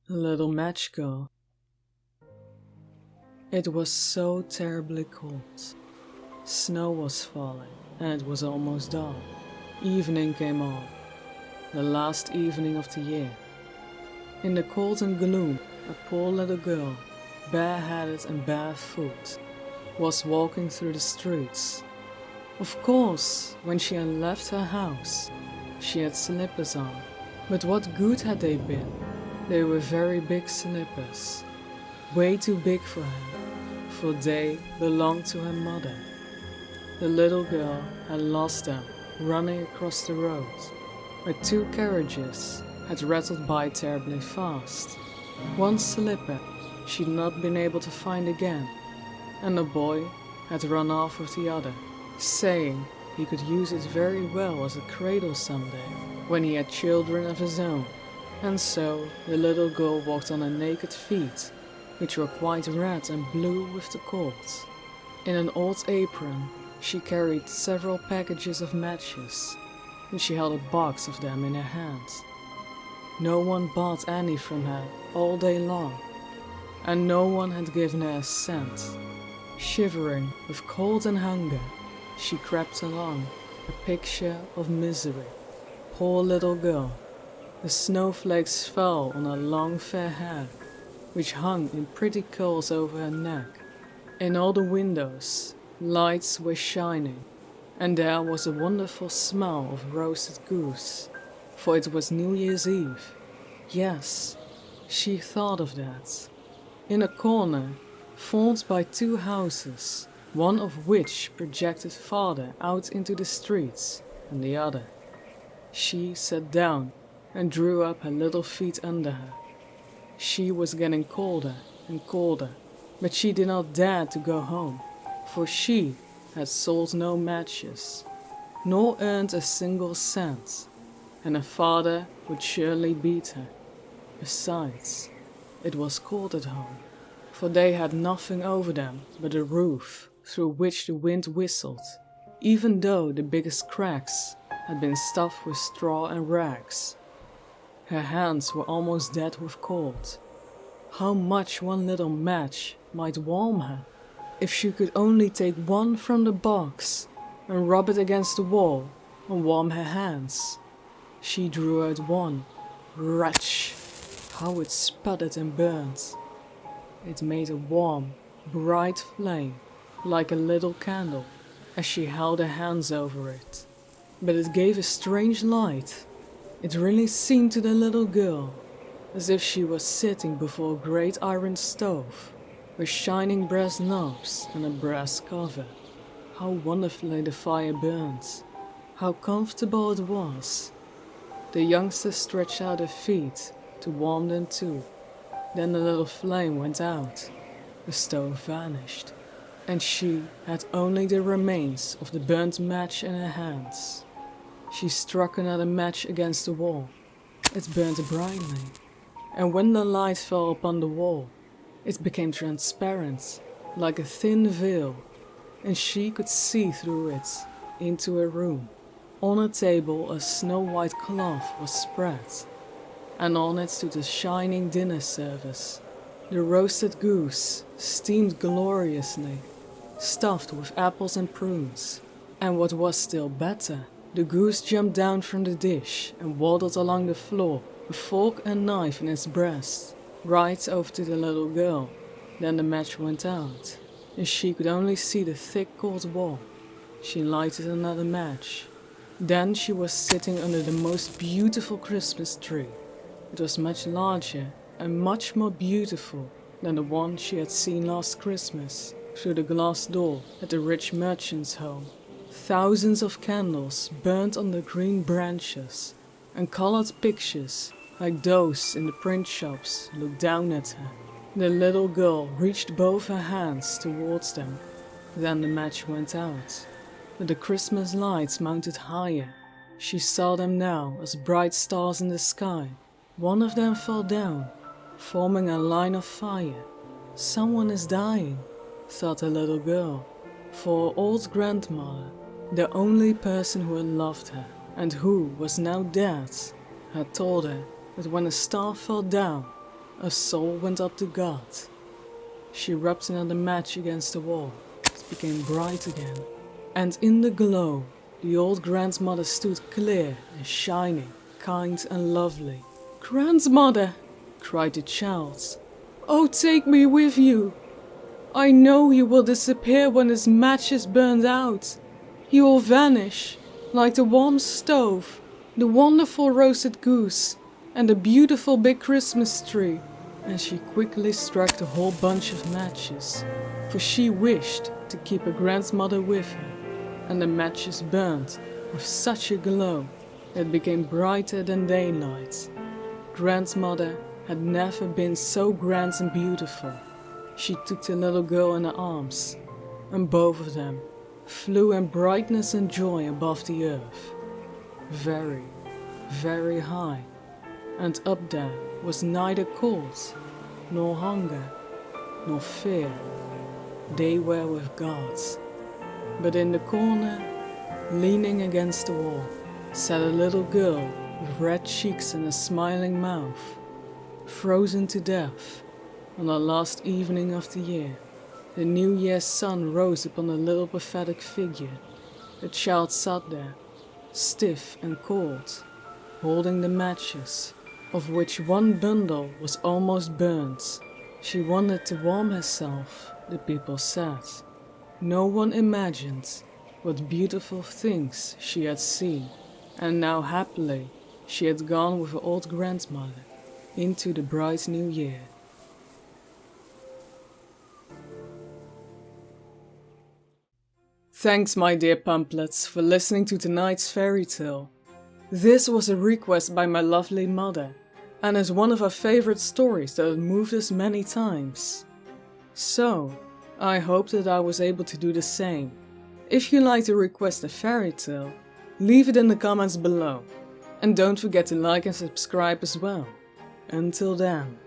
Little Match Girl. It was so terribly cold. Snow was falling, and it was almost dawn. Evening came on, the last evening of the year. In the cold and gloom, a poor little girl, bareheaded and barefoot, was walking through the streets. Of course, when she had left her house, she had slippers on, but what good had they been? They were very big slippers, way too big for her, for they belonged to her mother. The little girl had lost them running across the road, where two carriages had rattled by terribly fast. One slipper she'd not been able to find again, and the boy had run off with the other, saying he could use it very well as a cradle someday, when he had children of his own. And so the little girl walked on her naked feet, which were quite red and blue with the cold. In an old apron, she carried several packages of matches, and she held a box of them in her hand. No one bought any from her all day long, and no one had given her a cent. Shivering with cold and hunger, she crept along, a picture of misery. Poor little girl. The snowflakes fell on her long fair hair, which hung in pretty curls over her neck. In all the windows, lights were shining, and there was a wonderful smell of roasted goose, for it was New Year's Eve. Yes, she thought of that. In a corner, formed by two houses, one of which projected farther out into the streets than the other, she sat down and drew up her little feet under her. She was getting colder and colder, but she did not dare to go home, for she had sold no matches, nor earned a single cent, and her father would surely beat her. Besides, it was cold at home, for they had nothing over them but a roof through which the wind whistled, even though the biggest cracks had been stuffed with straw and rags. Her hands were almost dead with cold. How much one little match might warm her, if she could only take one from the box and rub it against the wall and warm her hands. She drew out one. Wretch! How it sputtered and burned. It made a warm, bright flame, like a little candle, as she held her hands over it. But it gave a strange light. It really seemed to the little girl as if she was sitting before a great iron stove, with shining brass knobs and a brass cover. How wonderfully the fire burned! How comfortable it was! The youngster stretched out her feet to warm them too. Then the little flame went out, the stove vanished, and she had only the remains of the burnt match in her hands. She struck another match against the wall. It burned brightly, and when the light fell upon the wall, it became transparent, like a thin veil, and she could see through it into a room. On a table a snow-white cloth was spread, and on it stood a shining dinner service. The roasted goose steamed gloriously, stuffed with apples and prunes, and what was still better, the goose jumped down from the dish and waddled along the floor, a fork and knife in its breast, right over to the little girl. Then the match went out, and she could only see the thick cold wall. She lighted another match. Then she was sitting under the most beautiful Christmas tree. It was much larger and much more beautiful than the one she had seen last Christmas through the glass door at the rich merchant's home. Thousands of candles burned on the green branches, and colored pictures, like those in the print shops, looked down at her. The little girl reached both her hands towards them. Then the match went out, but the Christmas lights mounted higher. She saw them now as bright stars in the sky. One of them fell down, forming a line of fire. Someone is dying, thought the little girl, for her old grandmother, The only person who had loved her, and who was now dead, had told her that when a star fell down, a soul went up to God. She rubbed another match against the wall. It became bright again, and in the glow, the old grandmother stood clear and shining, kind and lovely. "Grandmother!" cried the child. "Oh, take me with you! I know you will disappear when this match is burned out. You will vanish, like the warm stove, the wonderful roasted goose, and the beautiful big Christmas tree." And she quickly struck the whole bunch of matches, for she wished to keep her grandmother with her, and the matches burned with such a glow that it became brighter than daylight. Grandmother had never been so grand and beautiful. She took the little girl in her arms, and both of them flew in brightness and joy above the earth, very, very high, and up there was neither cold, nor hunger, nor fear. They were with God. But in the corner, leaning against the wall, sat a little girl with red cheeks and a smiling mouth, frozen to death. On the last evening of the year, the New Year's sun rose upon the little pathetic figure. The child sat there, stiff and cold, holding the matches, of which one bundle was almost burnt. She wanted to warm herself, the people said. No one imagined what beautiful things she had seen, and now happily she had gone with her old grandmother into the bright new year. Thanks, my dear pamplets, for listening to tonight's fairy tale. This was a request by my lovely mother, and is one of her favorite stories that had moved us many times. So, I hope that I was able to do the same. If you'd like to request a fairy tale, leave it in the comments below. And don't forget to like and subscribe as well. Until then.